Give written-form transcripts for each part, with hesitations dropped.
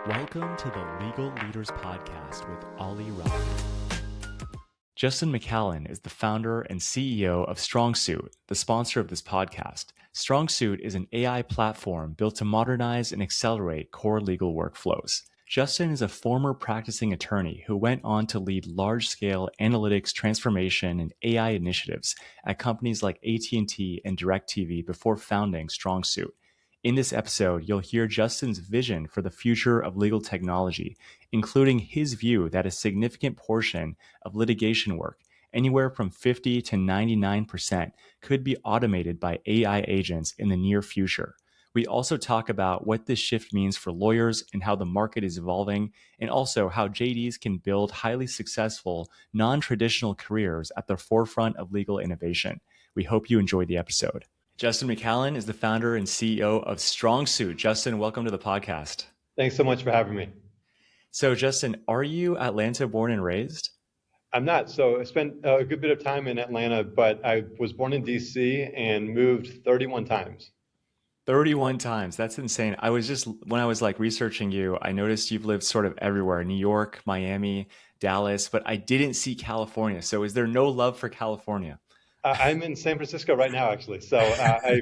Welcome to the Legal Leaders Podcast with Ali Rock. Justin McCallon is the founder and CEO of StrongSuit, the sponsor of this podcast. StrongSuit is an AI platform built to modernize and accelerate core legal workflows. Justin is a former practicing attorney who went on to lead large-scale analytics transformation and AI initiatives at companies like AT&T and DIRECTV before founding StrongSuit. In this episode, you'll hear Justin's vision for the future of legal technology, including his view that a significant portion of litigation work, anywhere from 50 to 99%, could be automated by AI agents in the near future. We also talk about what this shift means for lawyers and how the market is evolving, and also how JDs can build highly successful, non-traditional careers at the forefront of legal innovation. We hope you enjoy the episode. Justin McCallon is the founder and CEO of StrongSuit. Justin, welcome to the podcast. Thanks so much for having me. So, Justin, are you Atlanta born and raised? I'm not. So I spent a good bit of time in Atlanta, but I was born in DC and moved 31 times. 31 times. That's insane. When I was researching you, I noticed you've lived sort of everywhere, New York, Miami, Dallas, but I didn't see California. So is there no love for California? I'm in San Francisco right now, actually. So I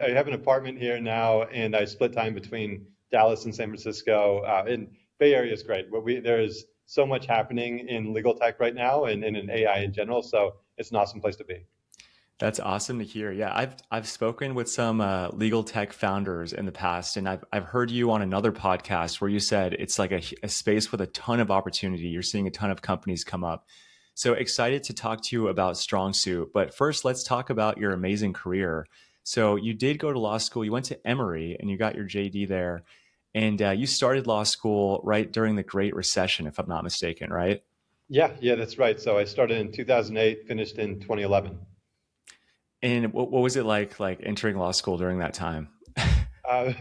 have an apartment here now, and I split time between Dallas and San Francisco. And Bay Area is great. There's so much happening in legal tech right now and in AI in general. So it's an awesome place to be. That's awesome to hear. Yeah, I've spoken with some legal tech founders in the past, and I've heard you on another podcast where you said it's like a space with a ton of opportunity. You're seeing a ton of companies come up. So excited to talk to you about StrongSuit. But first, let's talk about your amazing career. So you did go to law school. You went to Emory and you got your JD there. And you started law school right during the Great Recession, if I'm not mistaken, right? Yeah, that's right. So I started in 2008, finished in 2011. And what was it like entering law school during that time?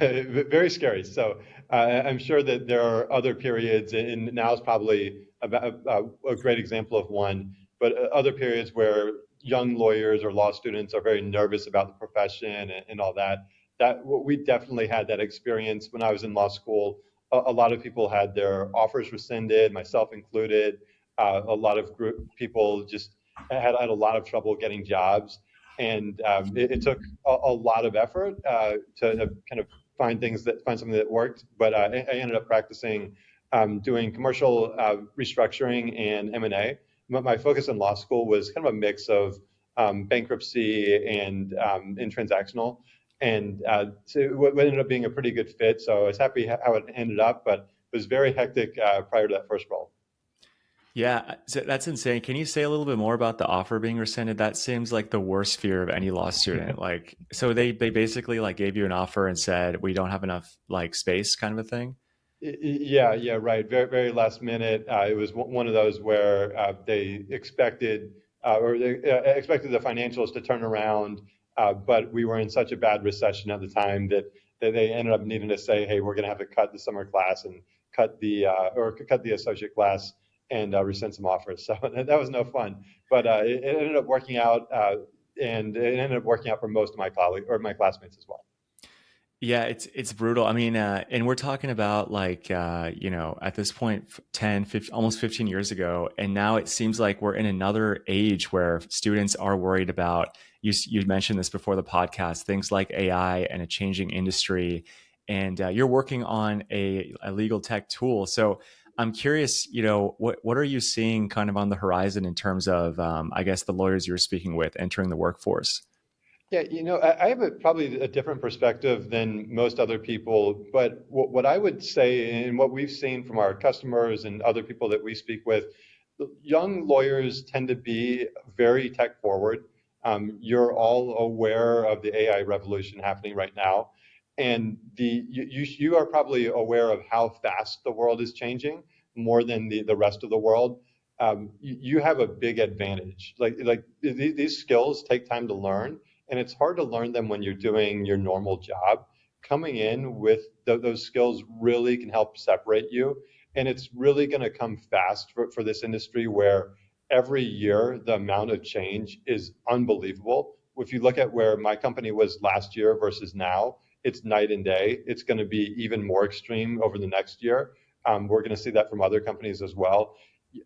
Very scary. So I'm sure that there are other periods, and now is probably a great example of one, but other periods where young lawyers or law students are very nervous about the profession and all that. We definitely had that experience when I was in law school. A lot of people had their offers rescinded, myself included. A lot of people just had a lot of trouble getting jobs. And it took a lot of effort to kind of find something that worked. But I ended up practicing doing commercial restructuring and M&A. My focus in law school was kind of a mix of bankruptcy and transactional. And so it ended up being a pretty good fit. So I was happy how it ended up, but it was very hectic prior to that first role. Yeah, so that's insane. Can you say a little bit more about the offer being rescinded? That seems like the worst fear of any law student. So they basically gave you an offer and said, we don't have enough space kind of a thing? Yeah, right. Very, very last minute. It was one of those where they expected the financials to turn around, but we were in such a bad recession at the time that they ended up needing to say, hey, we're going to have to cut the summer class and cut the associate class and rescind some offers. So that was no fun, but it ended up working out, and it ended up working out for most of my colleagues or my classmates as well. Yeah, it's brutal. I mean, and we're talking about at this point, 10, 15, almost 15 years ago. And now it seems like we're in another age where students are worried about, you mentioned this before the podcast, things like AI and a changing industry. And you're working on a legal tech tool. So I'm curious, what are you seeing kind of on the horizon in terms of, I guess, the lawyers you're speaking with entering the workforce? Yeah, I have probably a different perspective than most other people, but what I would say and what we've seen from our customers and other people that we speak with, young lawyers tend to be very tech forward. You're all aware of the AI revolution happening right now, and you are probably aware of how fast the world is changing more than the rest of the world. You have a big advantage. These skills take time to learn. And it's hard to learn them when you're doing your normal job. Coming in with those skills really can help separate you. And it's really going to come fast for this industry where every year the amount of change is unbelievable. If you look at where my company was last year versus now, it's night and day. It's going to be even more extreme over the next year. We're going to see that from other companies as well.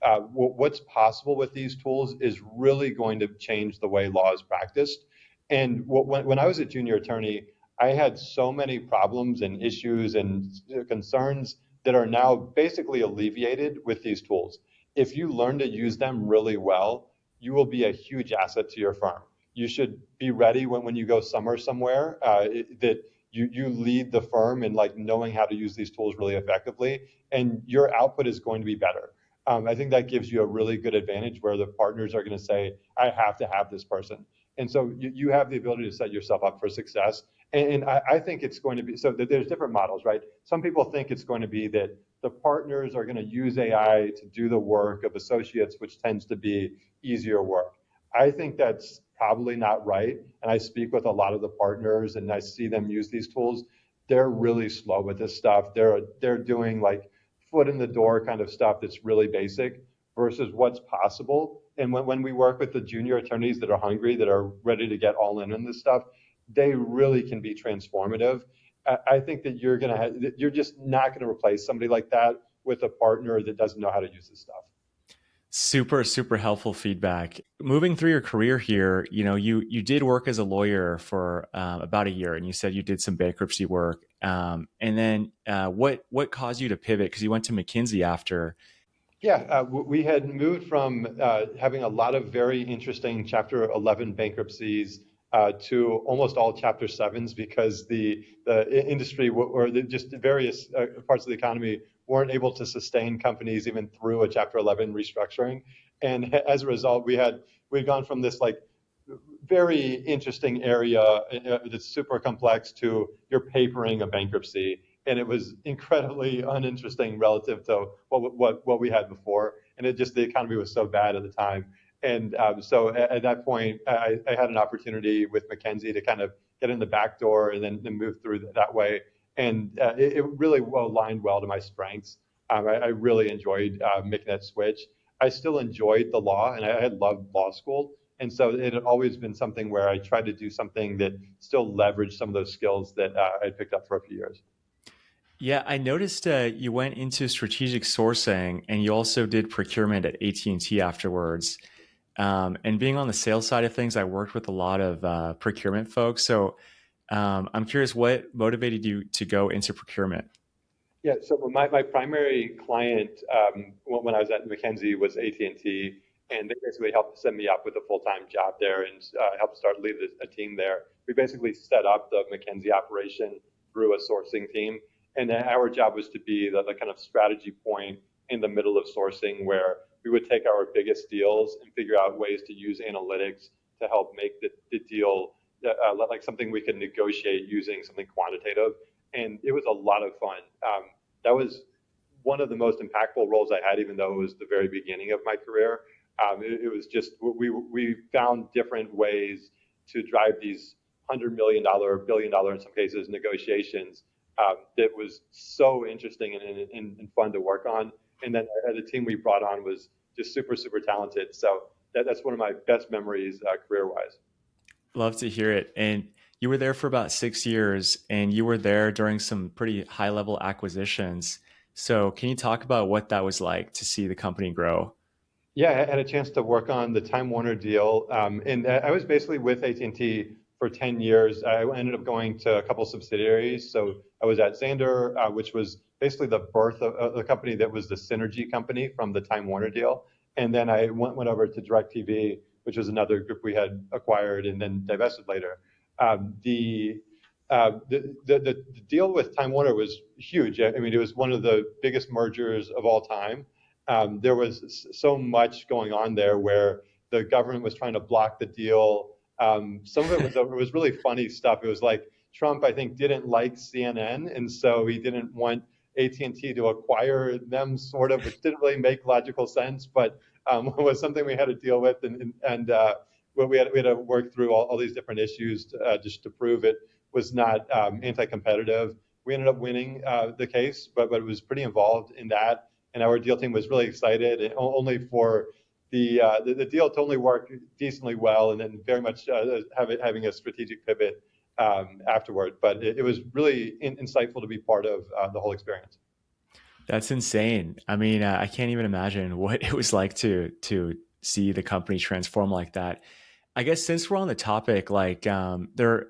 What's possible with these tools is really going to change the way law is practiced. And when I was a junior attorney, I had so many problems and issues and concerns that are now basically alleviated with these tools. If you learn to use them really well, you will be a huge asset to your firm. You should be ready when you go summer somewhere, that you lead the firm in like knowing how to use these tools really effectively, and your output is going to be better. I think that gives you a really good advantage where the partners are going to say, I have to have this person. And so you have the ability to set yourself up for success. And I think it's going to be, so that there's different models, right? Some people think it's going to be that the partners are going to use AI to do the work of associates, which tends to be easier work. I think that's probably not right. And I speak with a lot of the partners and I see them use these tools. They're really slow with this stuff. They're doing like foot in the door kind of stuff that's really basic versus what's possible. And when we work with the junior attorneys that are hungry, that are ready to get all in on this stuff, they really can be transformative. I think that you're just not going to replace somebody like that with a partner that doesn't know how to use this stuff. Super helpful feedback. Moving through your career here, you did work as a lawyer for about a year, and you said you did some bankruptcy work. And then what caused you to pivot? Because you went to McKinsey after. Yeah, we had moved from having a lot of very interesting Chapter 11 bankruptcies to almost all Chapter 7s because the industry or just various parts of the economy weren't able to sustain companies even through a Chapter 11 restructuring. And as a result, we'd gone from this like very interesting area that's super complex to you're papering a bankruptcy, and it was incredibly uninteresting relative to what we had before, and it just the economy was so bad at the time. And so at that point, I had an opportunity with McKinsey to kind of get in the back door and then move through that way, and it really aligned well to my strengths. I really enjoyed making that switch. I still enjoyed the law, and I had loved law school. And so it had always been something where I tried to do something that still leveraged some of those skills that I picked up for a few years. Yeah, I noticed you went into strategic sourcing, and you also did procurement at AT&T afterwards. And being on the sales side of things, I worked with a lot of procurement folks. So I'm curious, what motivated you to go into procurement? Yeah, so my primary client when I was at McKinsey was AT&T, and they basically helped set me up with a full-time job there and helped start lead a team there. We basically set up the McKinsey operation through a sourcing team, and then our job was to be the kind of strategy point in the middle of sourcing where we would take our biggest deals and figure out ways to use analytics to help make the deal like something we could negotiate using something quantitative. And it was a lot of fun. That was one of the most impactful roles I had, even though it was the very beginning of my career. It was just we found different ways to drive these $100 million, $1 billion in some cases negotiations. That was so interesting and fun to work on. And then the team we brought on was just super talented. So that's one of my best memories career wise. Love to hear it. And you were there for about 6 years, and you were there during some pretty high level acquisitions. So can you talk about what that was like to see the company grow? Yeah, I had a chance to work on the Time Warner deal, and I was basically with AT&T for 10 years. I ended up going to a couple subsidiaries. So I was at Xandr, which was basically the birth of the company that was the synergy company from the Time Warner deal. And then I went over to DIRECTV, which was another group we had acquired and then divested later. Um, the, the deal with Time Warner was huge. I mean, it was one of the biggest mergers of all time. There was so much going on there where the government was trying to block the deal. Some of it was really funny stuff. It was like Trump, I think, didn't like CNN, and so he didn't want AT&T to acquire them, sort of, which didn't really make logical sense, but was something we had to deal with, and well, we had to work through all these different issues just to prove it was not anti-competitive. We ended up winning the case, but it was pretty involved in that, and our deal team was really excited, and only for the deal to only work decently well, and then very much having a strategic pivot afterward. But it was really insightful to be part of the whole experience. That's insane. I mean, I can't even imagine what it was like to see the company transform like that. I guess since we're on the topic, like there,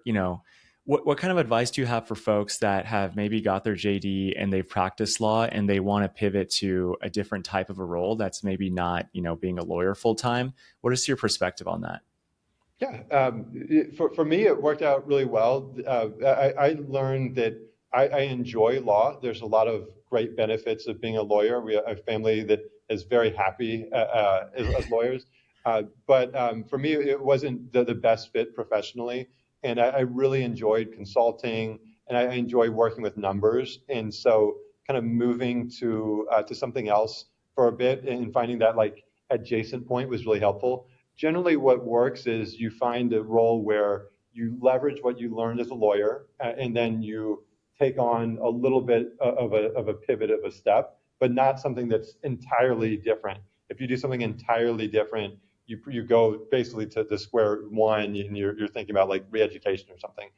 what kind of advice do you have for folks that have maybe got their JD and they've practiced law and they want to pivot to a different type of a role that's maybe not, being a lawyer full time? What is your perspective on that? Yeah, for me, it worked out really well. I learned that I enjoy law. There's a lot of great benefits of being a lawyer. We have a family that is very happy as lawyers. But for me, it wasn't the best fit professionally. And I really enjoyed consulting and I enjoy working with numbers. And so kind of moving to something else for a bit and finding that like adjacent point was really helpful. Generally what works is you find a role where you leverage what you learned as a lawyer and then you take on a little bit of a pivot of a step, but not something that's entirely different. If you do something entirely different, you go basically to the square one and you're thinking about like re-education or something.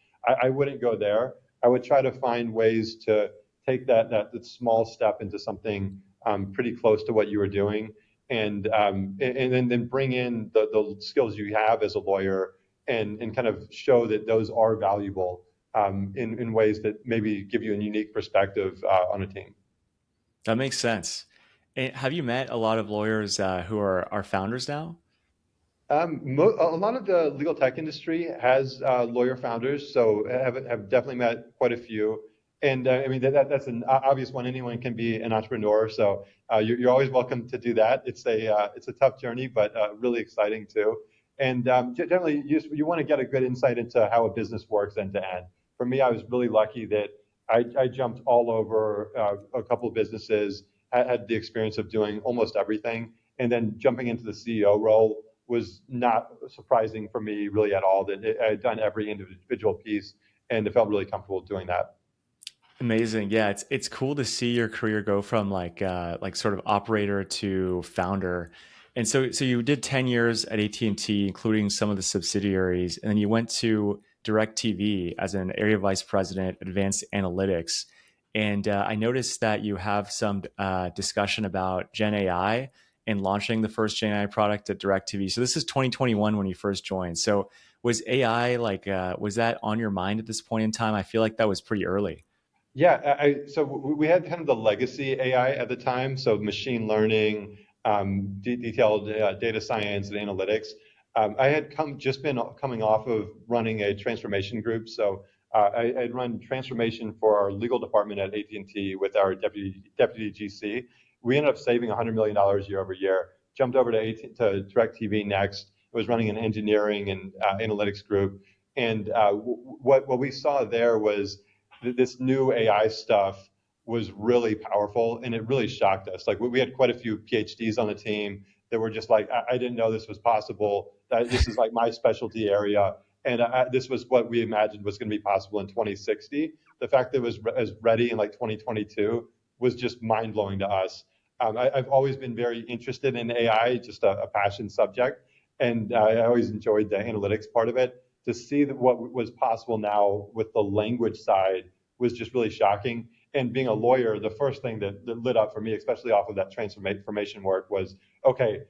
I wouldn't go there. I would try to find ways to take that small step into something pretty close to what you were doing and then bring in the skills you have as a lawyer and kind of show that those are valuable in ways that maybe give you a unique perspective on a team. That makes sense. And have you met a lot of lawyers who are founders now? A lot of the legal tech industry has lawyer founders, so have definitely met quite a few. And I mean that's an obvious one. Anyone can be an entrepreneur, so you're always welcome to do that. It's a tough journey, but really exciting too. And generally, you want to get a good insight into how a business works end to end. For me, I was really lucky that I jumped all over a couple of businesses, had the experience of doing almost everything, and then jumping into the CEO role was not surprising for me really at all. That I had done every individual piece, and I felt really comfortable doing that. Amazing. Yeah, it's cool to see your career go from like sort of operator to founder. And so you did 10 years at AT&T, including some of the subsidiaries, and then you went to DirecTV as an area vice president, advanced analytics. And I noticed that you have some discussion about Gen AI and launching the first Gen AI product at DirecTV. So this is 2021 when you first joined. So was AI was that on your mind at this point in time? I feel like that was pretty early. Yeah, so we had kind of the legacy AI at the time, so machine learning, detailed data science and analytics. I had just been coming off of running a transformation group, so I'd run transformation for our legal department at AT&T with our deputy GC. We ended up saving $100 million year over year. Jumped over to DirecTV next. I was running an engineering and analytics group, and what we saw there was this new AI stuff was really powerful and it really shocked us. Like we had quite a few PhDs on the team that were just like, I didn't know this was possible. This is like my specialty area. And this was what we imagined was going to be possible in 2060. The fact that it was as ready in like 2022 was just mind blowing to us. I've always been very interested in AI, just a passion subject. And I always enjoyed the analytics part of it. To see that what was possible now with the language side was just really shocking. And being a lawyer, the first thing that lit up for me, especially off of that transformation work, was okay,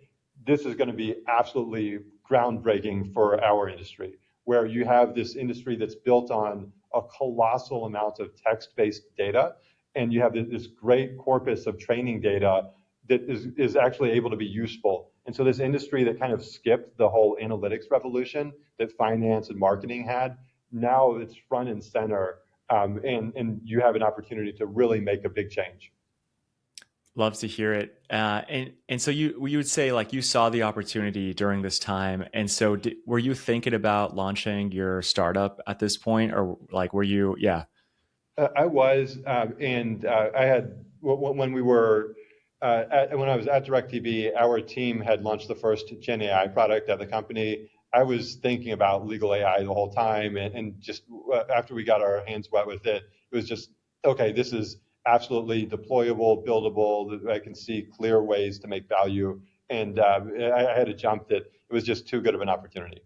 this is going to be absolutely groundbreaking for our industry, where you have this industry that's built on a colossal amount of text-based data, and you have this great corpus of training data that is actually able to be useful. And so this industry that kind of skipped the whole analytics revolution that finance and marketing had, now it's front and center, and you have an opportunity to really make a big change. Love to hear it. And so you would say like you saw the opportunity during this time, and so were you thinking about launching your startup at this point, or like were you? Yeah. I was, and I had when we were when I was at DirecTV, our team had launched the first Gen AI product at the company. I was thinking about legal AI the whole time, and just after we got our hands wet with it, it was just okay. This is absolutely deployable, buildable. I can see clear ways to make value, and I had a jump that it was just too good of an opportunity.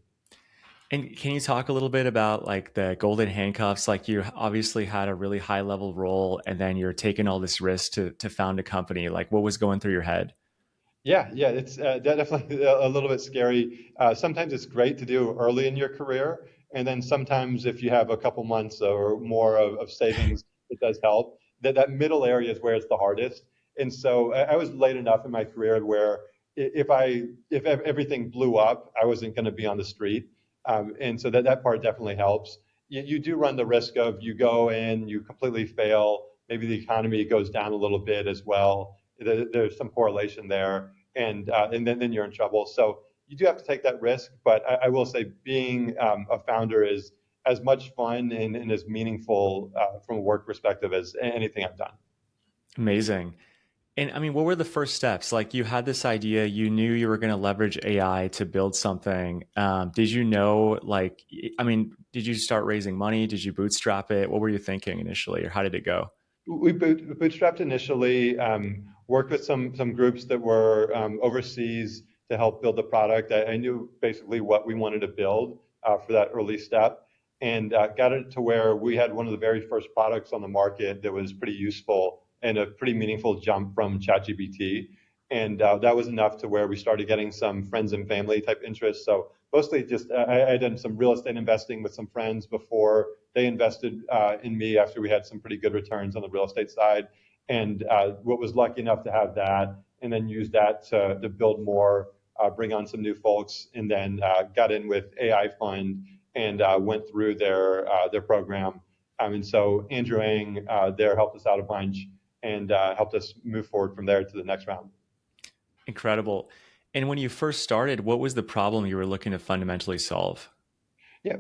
And can you talk a little bit about like the golden handcuffs? Like you obviously had a really high level role and then you're taking all this risk to found a company. Like what was going through your head? Yeah, yeah, it's definitely a little bit scary. Sometimes it's great to do early in your career, and then sometimes if you have a couple months or more of savings, it does help. That middle area is where it's the hardest. And so I was late enough in my career where if everything blew up, I wasn't going to be on the street, and so that part definitely helps. You do run the risk of you go in, you completely fail, maybe the economy goes down a little bit as well. There's some correlation there, and then you're in trouble. So you do have to take that risk. But I will say, being a founder is as much fun and as meaningful from a work perspective as anything I've done. Amazing. And I mean, what were the first steps? Like you had this idea, you knew you were going to leverage AI to build something. Did you know, like, I mean, did you start raising money? Did you bootstrap it? What were you thinking initially, or how did it go? We bootstrapped initially, worked with some groups that were overseas to help build the product. I knew basically what we wanted to build for that early step, and got it to where we had one of the very first products on the market that was pretty useful and a pretty meaningful jump from ChatGPT. And that was enough to where we started getting some friends and family type interest. So mostly just I had done some real estate investing with some friends before they invested in me after we had some pretty good returns on the real estate side, and what was lucky enough to have that, and then use that to build more, bring on some new folks, and then got in with AI Fund and went through their program. And so Andrew Ng there helped us out a bunch and helped us move forward from there to the next round. Incredible. And when you first started, what was the problem you were looking to fundamentally solve? Yeah,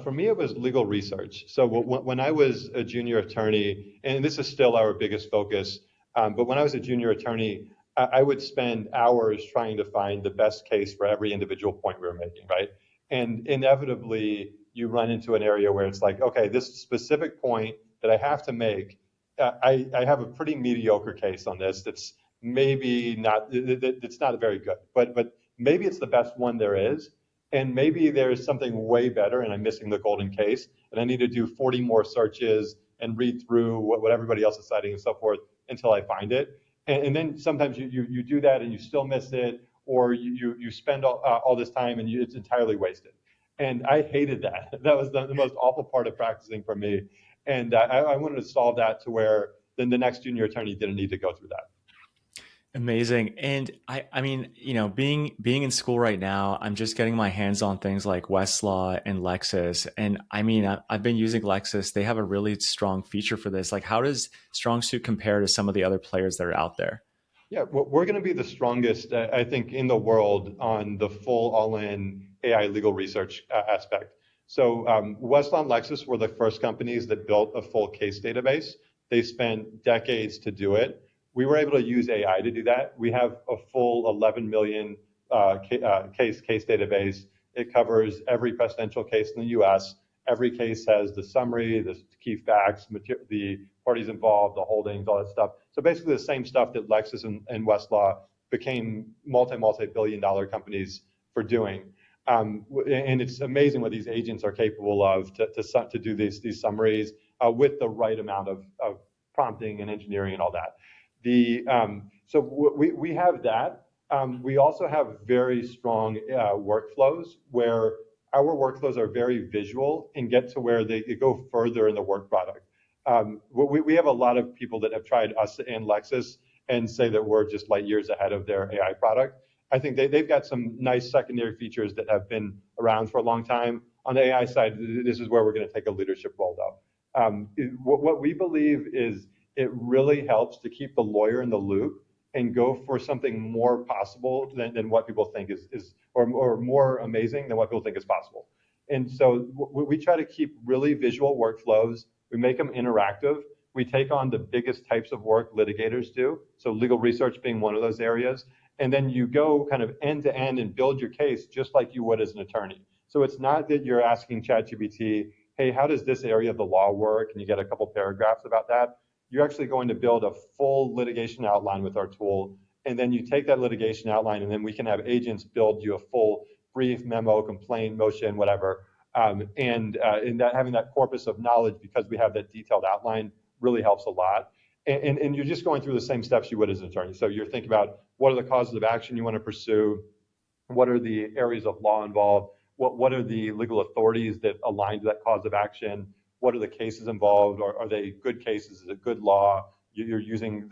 for me, it was legal research. So when I was a junior attorney, and this is still our biggest focus, but when I was a junior attorney, I would spend hours trying to find the best case for every individual point we were making, right? And inevitably, you run into an area where it's like, okay, this specific point that I have to make, I have a pretty mediocre case on this. That's maybe not, it's not very good, but maybe it's the best one there is, and maybe there's something way better and I'm missing the golden case, and I need to do 40 more searches and read through what everybody else is citing and so forth until I find it. And then sometimes you do that and you still miss it, or you spend all this time and it's entirely wasted. And I hated that. That was the most awful part of practicing for me. And I wanted to solve that to where then the next junior attorney didn't need to go through that. Amazing. And I mean, being in school right now, I'm just getting my hands on things like Westlaw and Lexis. And I mean, I've been using Lexis. They have a really strong feature for this. Like, how does StrongSuit compare to some of the other players that are out there? Yeah, we're going to be the strongest, I think, in the world on the full all-in AI legal research aspect. So Westlaw and Lexis were the first companies that built a full case database. They spent decades to do it. We were able to use AI to do that. We have a full 11 million case database. It covers every presidential case in the U.S. Every case has the summary, the key facts, the parties involved, the holdings, all that stuff. So basically the same stuff that Lexis and Westlaw became multi-billion dollar companies for doing. And it's amazing what these agents are capable of to do these summaries with the right amount of prompting and engineering and all that. So we have that. We also have very strong workflows where our workflows are very visual and get to where they go further in the work product. We have a lot of people that have tried us and Lexis and say that we're just light years ahead of their AI product. I think they've got some nice secondary features that have been around for a long time. On the AI side, this is where we're going to take a leadership role, though. What we believe is it really helps to keep the lawyer in the loop and go for something more possible than what people think is or more amazing than what people think is possible. And so we try to keep really visual workflows. We make them interactive. We take on the biggest types of work litigators do, so legal research being one of those areas. And then you go kind of end to end and build your case just like you would as an attorney. So it's not that you're asking ChatGPT, hey, how does this area of the law work? And you get a couple paragraphs about that. You're actually going to build a full litigation outline with our tool. And then you take that litigation outline, and then we can have agents build you a full brief, memo, complaint, motion, whatever. And in that having that corpus of knowledge, because we have that detailed outline, really helps a lot. And you're just going through the same steps you would as an attorney. So you're thinking about what are the causes of action you want to pursue, what are the areas of law involved, what are the legal authorities that align to that cause of action, what are the cases involved, are they good cases, is it good law? You're using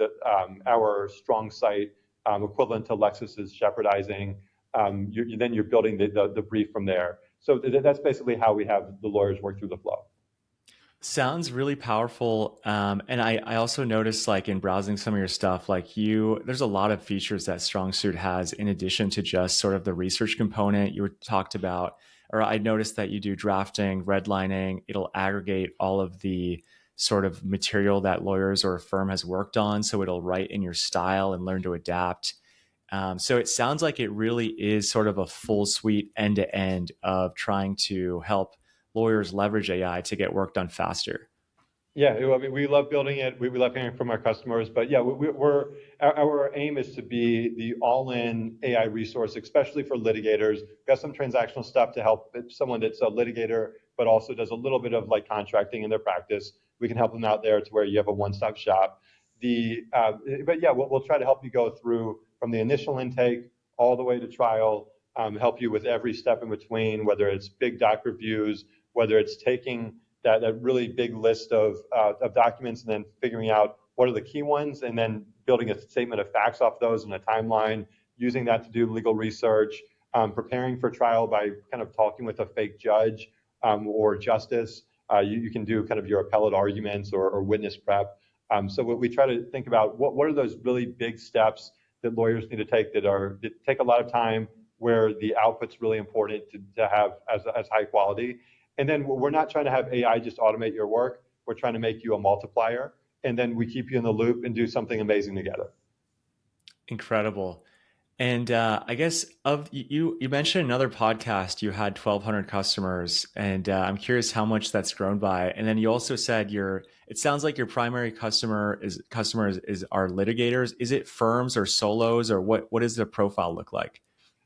our StrongSuit equivalent to Lexis's shepherdizing. Then you're building the brief from there. So that's basically how we have the lawyers work through the flow. Sounds really powerful. And I also noticed, like, in browsing some of your stuff, like, there's a lot of features that StrongSuit has in addition to just sort of the research component you talked about. Or I noticed that you do drafting, redlining. It'll aggregate all of the sort of material that lawyers or a firm has worked on. So it'll write in your style and learn to adapt. So it sounds like it really is sort of a full suite end to end of trying to help lawyers leverage AI to get work done faster. Yeah, I mean, we love building it. We love hearing from our customers. But yeah, our aim is to be the all-in AI resource, especially for litigators. We've got some transactional stuff to help someone that's a litigator, but also does a little bit of like contracting in their practice. We can help them out there to where you have a one-stop shop. But yeah, we'll try to help you go through from the initial intake all the way to trial, help you with every step in between, whether it's big doc reviews, whether it's taking that really big list of documents and then figuring out what are the key ones and then building a statement of facts off those in a timeline, using that to do legal research, preparing for trial by kind of talking with a fake judge or justice. You can do kind of your appellate arguments or witness prep. So what we try to think about, what are those really big steps that lawyers need to take that take a lot of time, where the output's really important to have as high quality. And then we're not trying to have AI just automate your work. We're trying to make you a multiplier. And then we keep you in the loop and do something amazing together. Incredible. And I guess you mentioned another podcast, you had 1,200 customers, and I'm curious how much that's grown by. And then you also said it sounds like your primary customers are litigators. Is it firms or solos, or what does the profile look like?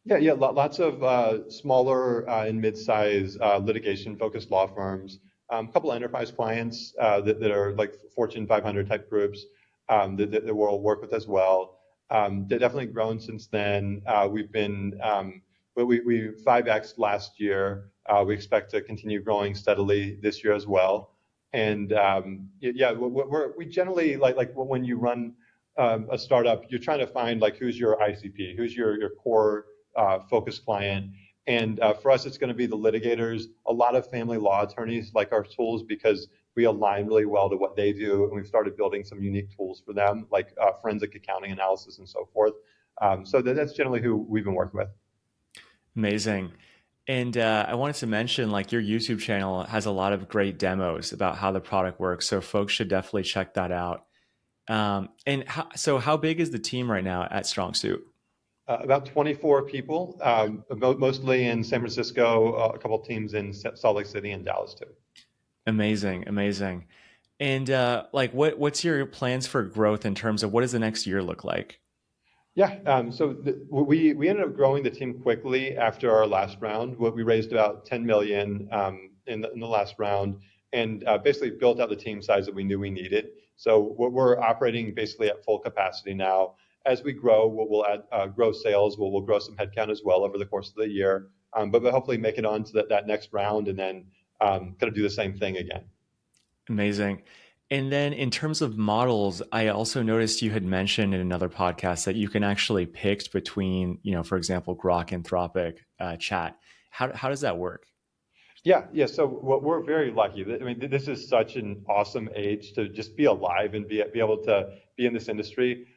Yeah. Lots of smaller and mid-size litigation-focused law firms. A couple of enterprise clients that are like Fortune 500 type groups that we'll work with as well. They've definitely grown since then. We 5x last year. We expect to continue growing steadily this year as well. And yeah, we generally like when you run a startup, you're trying to find like who's your ICP, who's your core focus client. And for us, it's going to be the litigators. A lot of family law attorneys like our tools because we align really well to what they do. And we've started building some unique tools for them, like forensic accounting analysis and so forth. So that's generally who we've been working with. Amazing. And I wanted to mention, like, your YouTube channel has a lot of great demos about how the product works. So folks should definitely check that out. So how big is the team right now at StrongSuit? About 24 people, mostly in San Francisco, a couple of teams in Salt Lake City and Dallas too. Amazing. And like, what's your plans for growth in terms of what does the next year look like? Yeah, we ended up growing the team quickly after our last round. We raised about 10 million in the last round, and basically built out the team size that we knew we needed. So we're operating basically at full capacity now. As we grow, we'll add grow sales. We'll grow some headcount as well over the course of the year, but we'll hopefully make it on to that next round and then kind of do the same thing again. Amazing. And then in terms of models, I also noticed you had mentioned in another podcast that you can actually pick between, for example, Grok, Anthropic, Chat. How does that work? Yeah. So we're very lucky. I mean, this is such an awesome age to just be alive and be able to be in this industry.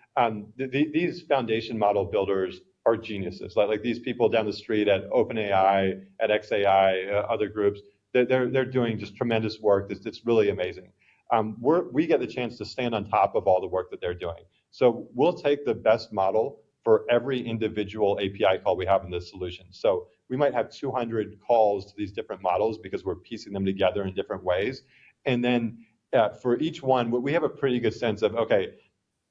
These foundation model builders are geniuses. Like these people down the street at OpenAI, at XAI, other groups, they're doing just tremendous work. It's really amazing. We get the chance to stand on top of all the work that they're doing. So we'll take the best model for every individual API call we have in this solution. So we might have 200 calls to these different models because we're piecing them together in different ways. And then for each one, we have a pretty good sense of, okay,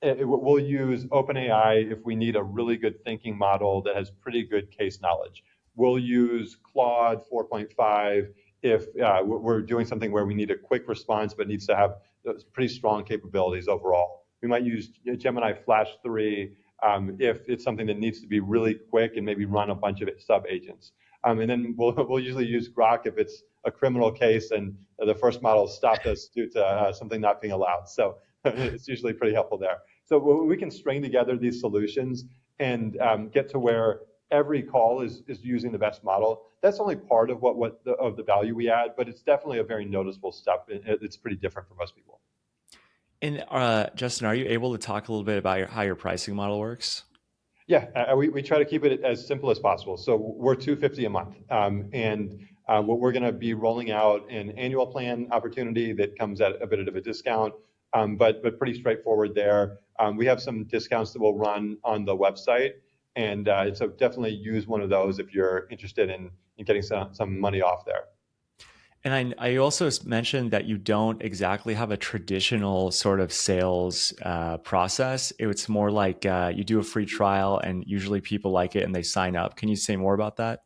we'll use OpenAI if we need a really good thinking model that has pretty good case knowledge. We'll use Claude 4.5 if we're doing something where we need a quick response but needs to have pretty strong capabilities overall. We might use Gemini Flash 3 if it's something that needs to be really quick and maybe run a bunch of sub agents. And then we'll usually use Grok if it's a criminal case and the first model stopped us due to something not being allowed. So it's usually pretty helpful there. So we can string together these solutions and get to where every call is using the best model. That's only part of of the value we add, but it's definitely a very noticeable step. It's pretty different for most people. And Justin, are you able to talk a little bit about how your pricing model works? Yeah, we try to keep it as simple as possible. So we're $250 a month, and what we're going to be rolling out an annual plan opportunity that comes at a bit of a discount, but pretty straightforward there. We have some discounts that will run on the website, and so definitely use one of those if you're interested in getting some money off there. And I also mentioned that you don't exactly have a traditional sort of sales process. It's more like you do a free trial and usually people like it and they sign up. Can you say more about that?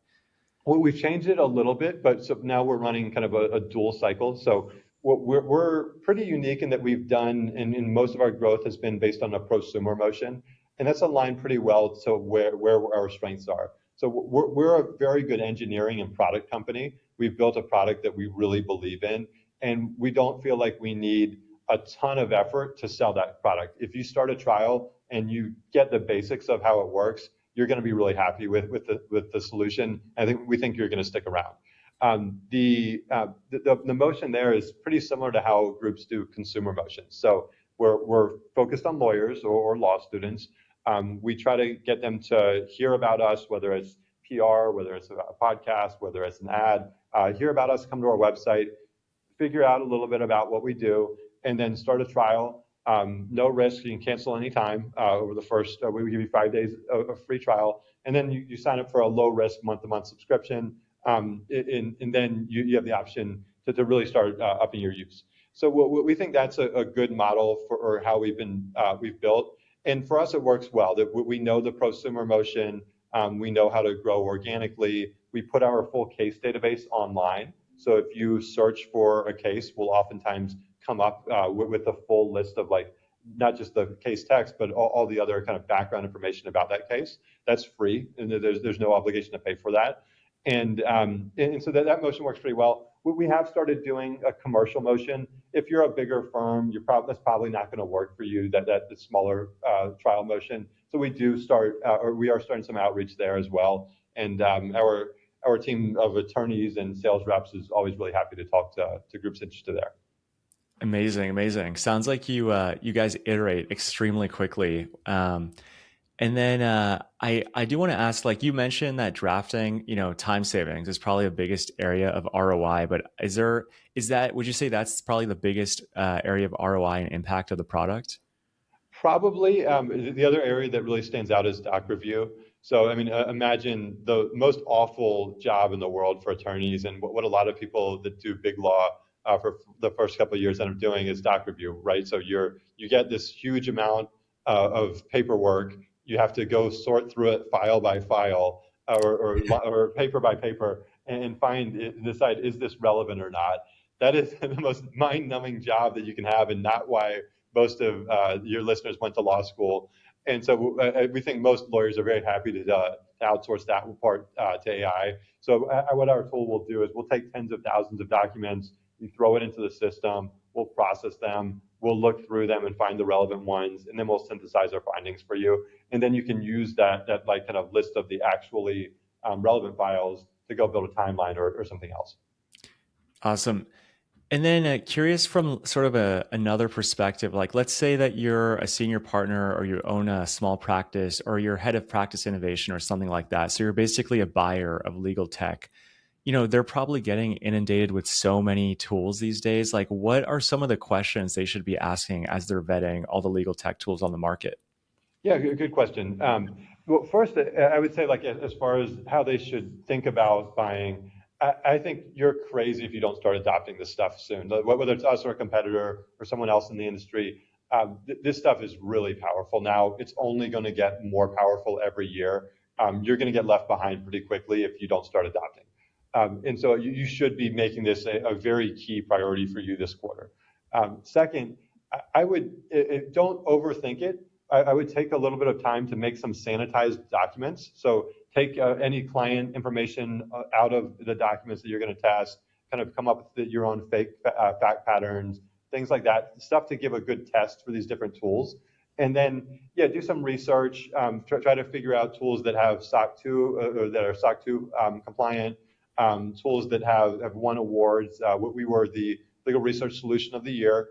Well, we've changed it a little bit, but so now we're running kind of a dual cycle. So we're pretty unique in that we've done, and most of our growth has been based on a prosumer motion, and that's aligned pretty well to where our strengths are. So we're a very good engineering and product company. We've built a product that we really believe in, and we don't feel like we need a ton of effort to sell that product. If you start a trial and you get the basics of how it works, you're going to be really happy with the solution. We think you're going to stick around. The motion there is pretty similar to how groups do consumer motions. So we're focused on lawyers or law students. We try to get them to hear about us, whether it's PR, whether it's a podcast, whether it's an ad. Hear about us, come to our website, figure out a little bit about what we do, and then start a trial. No risk, you can cancel anytime over the first, we give you 5 days of free trial, and then you sign up for a low risk month-to-month subscription, and then you have the option to really start upping your use. So we think that's a good model for how we've built, and for us it works well. That we know the prosumer motion, we know how to grow organically. We put our full case database online, so if you search for a case, we'll oftentimes come up with a full list of not just the case text, but all the other kind of background information about that case. That's free, and there's no obligation to pay for that. And so that motion works pretty well. We have started doing a commercial motion. If you're a bigger firm, that's probably not going to work for you. The smaller trial motion. So we are starting some outreach there as well. And our team of attorneys and sales reps is always really happy to talk to groups interested there. Amazing, amazing. Sounds like you guys iterate extremely quickly. And then I do want to ask, like you mentioned that drafting, time savings is probably the biggest area of ROI, but would you say that's probably the biggest area of ROI and impact of the product? Probably. The other area that really stands out is doc review. So, I mean, imagine the most awful job in the world for attorneys, and what a lot of people that do big law for the first couple of years end up doing is doc review, right? So you get this huge amount of paperwork. You have to go sort through it file by file or paper by paper and decide, is this relevant or not? That is the most mind-numbing job that you can have, and not why most of your listeners went to law school. And so we think most lawyers are very happy to outsource that part to AI. So what our tool will do is we'll take tens of thousands of documents, you throw it into the system, we'll process them, we'll look through them and find the relevant ones, and then we'll synthesize our findings for you. And then you can use that like kind of list of the actually relevant files to go build a timeline or something else. Awesome. And then curious from sort of another perspective, like let's say that you're a senior partner or you own a small practice or you're head of practice innovation or something like that. So you're basically a buyer of legal tech. They're probably getting inundated with so many tools these days. Like, what are some of the questions they should be asking as they're vetting all the legal tech tools on the market? Yeah, good question. Well, first, I would say, like, as far as how they should think about buying, I think you're crazy if you don't start adopting this stuff soon. Whether it's us or a competitor or someone else in the industry, this stuff is really powerful now. It's only going to get more powerful every year. you're going to get left behind pretty quickly if you don't start adopting. And so you should be making this a very key priority for you this quarter. Second, I would don't overthink it. I would take a little bit of time to make some sanitized documents. So take any client information out of the documents that you're going to test, kind of come up with your own fake fact patterns, things like that, stuff to give a good test for these different tools. And then, yeah, do some research, try to figure out tools that have SOC 2 or that are SOC 2 compliant, tools that have won awards. We were the Legal Research Solution of the Year.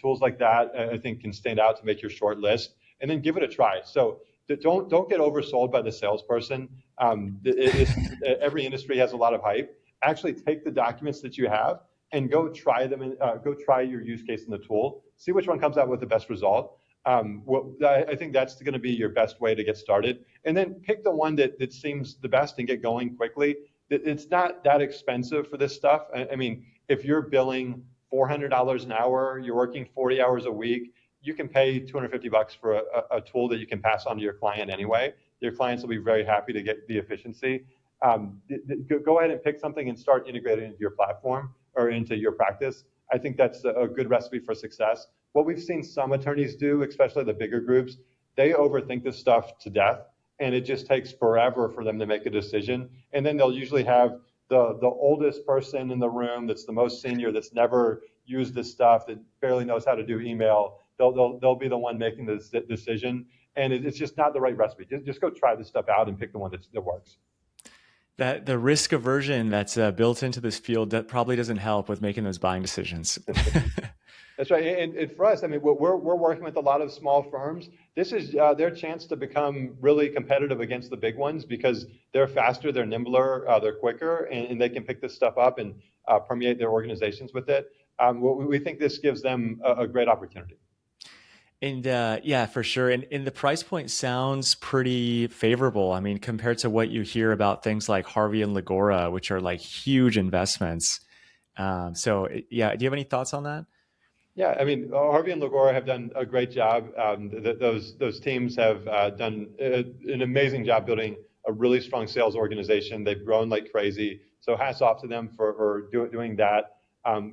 Tools like that, I think, can stand out to make your short list, and then give it a try. So don't get oversold by the salesperson. Every industry has a lot of hype. Actually, take the documents that you have and go try them. Go try your use case in the tool. See which one comes out with the best result. I think that's going to be your best way to get started. And then pick the one that seems the best and get going quickly. It's not that expensive for this stuff. I mean, if you're billing $400 an hour, you're working 40 hours a week, you can pay $250 for a tool that you can pass on to your client anyway. Your clients will be very happy to get the efficiency. Go ahead and pick something and start integrating into your platform or into your practice. I think that's a good recipe for success. What we've seen some attorneys do, especially the bigger groups, they overthink this stuff to death, and it just takes forever for them to make a decision. And then they'll usually have the oldest person in the room that's the most senior, that's never used this stuff, that barely knows how to do email. They'll be the one making the decision, and it's just not the right recipe. Just go try this stuff out and pick the one that works. That the risk aversion that's built into this field that probably doesn't help with making those buying decisions. That's right. And for us, I mean, we're working with a lot of small firms. This is their chance to become really competitive against the big ones because they're faster, they're nimbler, they're quicker, and they can pick this stuff up and permeate their organizations with it. We think this gives them a great opportunity. And yeah, for sure. And the price point sounds pretty favorable. I mean, compared to what you hear about things like Harvey and Legora, which are like huge investments. So yeah, do you have any thoughts on that? Yeah, I mean, Harvey and Legora have done a great job. Those teams have done an amazing job building a really strong sales organization. They've grown like crazy. So hats off to them for doing that.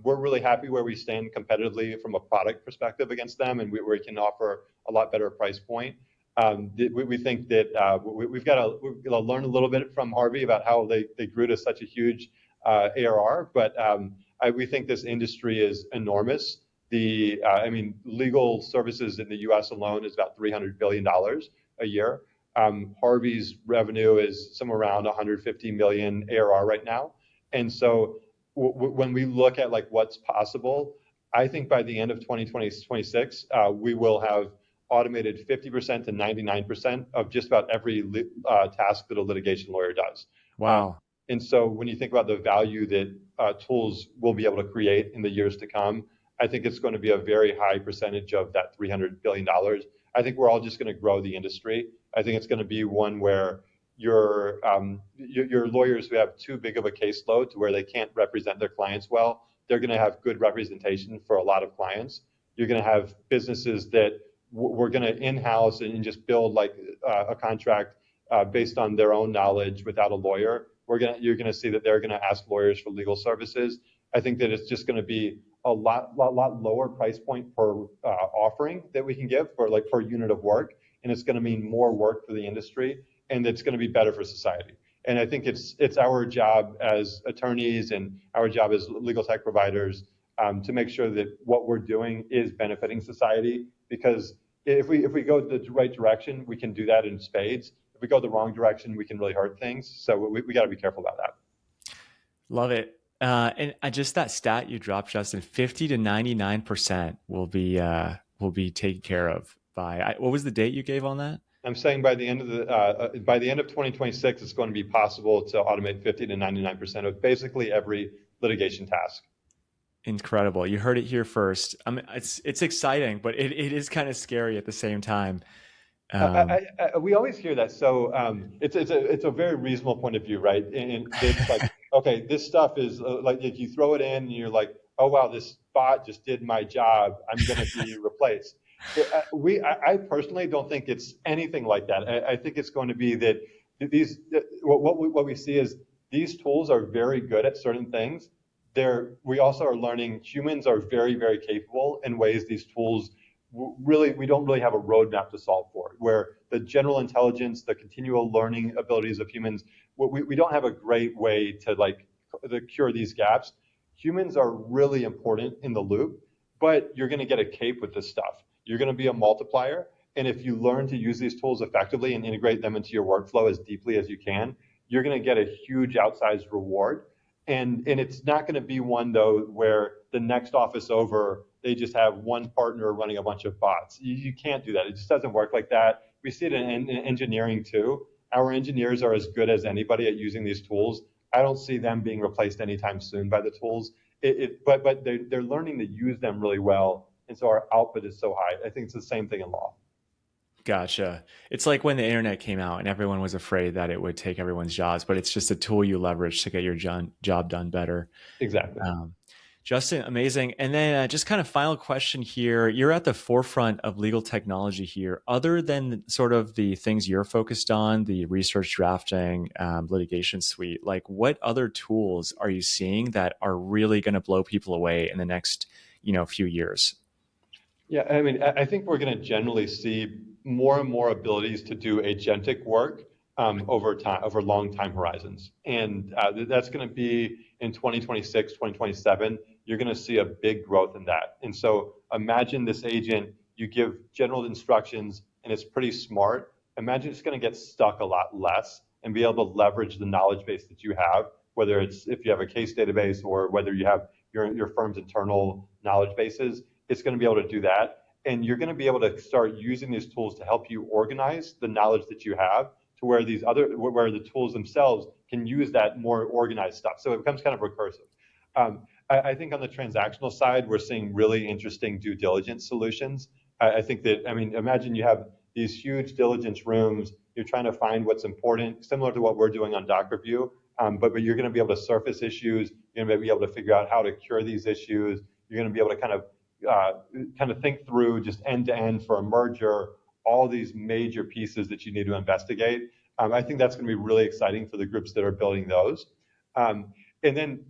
We're really happy where we stand competitively from a product perspective against them, and we can offer a lot better price point. We think that we've got to learn a little bit from Harvey about how they grew to such a huge ARR, but we think this industry is enormous. I mean, legal services in the U.S. alone is about $300 billion a year. Harvey's revenue is somewhere around 150 million ARR right now. And so when we look at like what's possible, I think by the end of 2026, we will have automated 50% to 99% of just about every task that a litigation lawyer does. Wow. And so when you think about the value that tools will be able to create in the years to come, I think it's going to be a very high percentage of that $300 billion. I think we're all just going to grow the industry. I think it's going to be one where your lawyers who have too big of a caseload to where they can't represent their clients well, they're going to have good representation for a lot of clients. You're going to have businesses that we're going to in-house and just build like a contract based on their own knowledge without a lawyer. You're going to see that they're going to ask lawyers for legal services. I think that it's just going to be a lot lower price point per offering that we can give for like per unit of work, and it's going to mean more work for the industry, and it's going to be better for society. And I think it's our job as attorneys and our job as legal tech providers to make sure that what we're doing is benefiting society. Because if we go the right direction, we can do that in spades. If we go the wrong direction, we can really hurt things. So we got to be careful about that. Love it. And just that stat you dropped, Justin, 50 to 99% will be taken care of by, what was the date you gave on that? I'm saying by the end of 2026, it's going to be possible to automate 50 to 99% of basically every litigation task. Incredible. You heard it here first. I mean, it's exciting, but it is kind of scary at the same time. We always hear that. So it's a very reasonable point of view, right? And it's like, okay, this stuff is like if you throw it in and you're like, oh, wow, this bot just did my job, I'm going to be replaced. I personally don't think it's anything like that. I think it's going to be that what we see is these tools are very good at certain things. We also are learning humans are very, very capable in ways these tools really, we don't really have a roadmap to solve for, where the general intelligence, the continual learning abilities of humans, we don't have a great way to cure these gaps. Humans are really important in the loop, but you're going to get a cape with this stuff. You're going to be a multiplier. And if you learn to use these tools effectively and integrate them into your workflow as deeply as you can, you're going to get a huge outsized reward. And it's not going to be one, though, where the next office over, they just have one partner running a bunch of bots. You can't do that. It just doesn't work like that. We see it in engineering too. Our engineers are as good as anybody at using these tools. I don't see them being replaced anytime soon by the tools. But they're learning to use them really well, and so our output is so high. I think it's the same thing in law. Gotcha. It's like when the internet came out and everyone was afraid that it would take everyone's jobs, but it's just a tool you leverage to get your job done better. Exactly. Justin, amazing. And then just kind of final question here. You're at the forefront of legal technology here. Other than sort of the things you're focused on, the research drafting, litigation suite, like what other tools are you seeing that are really going to blow people away in the next, few years? Yeah, I mean, I think we're going to generally see more and more abilities to do agentic work over time, over long time horizons. And that's going to be in 2026, 2027. You're going to see a big growth in that. And so imagine this agent, you give general instructions and it's pretty smart. Imagine it's going to get stuck a lot less and be able to leverage the knowledge base that you have, whether it's if you have a case database or whether you have your firm's internal knowledge bases. It's going to be able to do that. And you're going to be able to start using these tools to help you organize the knowledge that you have to where where the tools themselves can use that more organized stuff. So it becomes kind of recursive. I think on the transactional side, we're seeing really interesting due diligence solutions. I think that, I mean, imagine you have these huge diligence rooms. You're trying to find what's important, similar to what we're doing on doc review. But you're going to be able to surface issues. You're going to be able to figure out how to cure these issues. You're going to be able to kind of think through just end to end for a merger, all these major pieces that you need to investigate. I think that's going to be really exciting for the groups that are building those. And then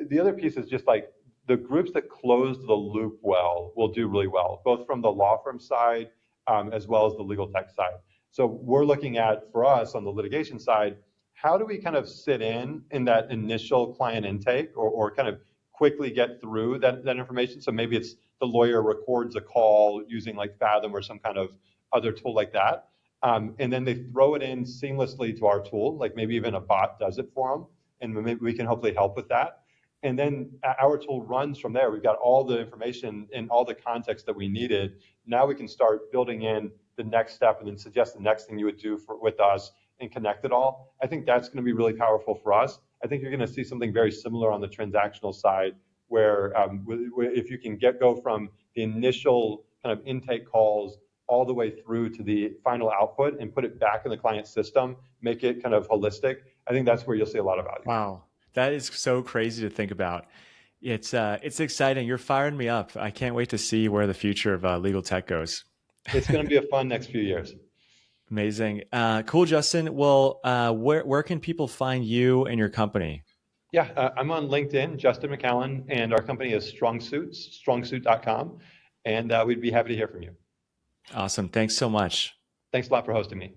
the other piece is just like the groups that close the loop well will do really well, both from the law firm side as well as the legal tech side. So we're looking at, for us on the litigation side, how do we kind of sit in that initial client intake or kind of quickly get through that information? So maybe it's the lawyer records a call using like Fathom or some kind of other tool like that. And then they throw it in seamlessly to our tool, like maybe even a bot does it for them. And maybe we can hopefully help with that. And then our tool runs from there. We've got all the information and all the context that we needed. Now we can start building in the next step and then suggest the next thing you would do with us and connect it all. I think that's going to be really powerful for us. I think you're going to see something very similar on the transactional side, where if you can go from the initial kind of intake calls all the way through to the final output and put it back in the client system, make it kind of holistic, I think that's where you'll see a lot of value. Wow, that is so crazy to think about. It's exciting. You're firing me up. I can't wait to see where the future of legal tech goes. It's going to be a fun next few years. Amazing. Cool, Justin. Well, where can people find you and your company? Yeah, I'm on LinkedIn, Justin McCallon, and our company is StrongSuit, strongsuit.com. And we'd be happy to hear from you. Awesome. Thanks so much. Thanks a lot for hosting me.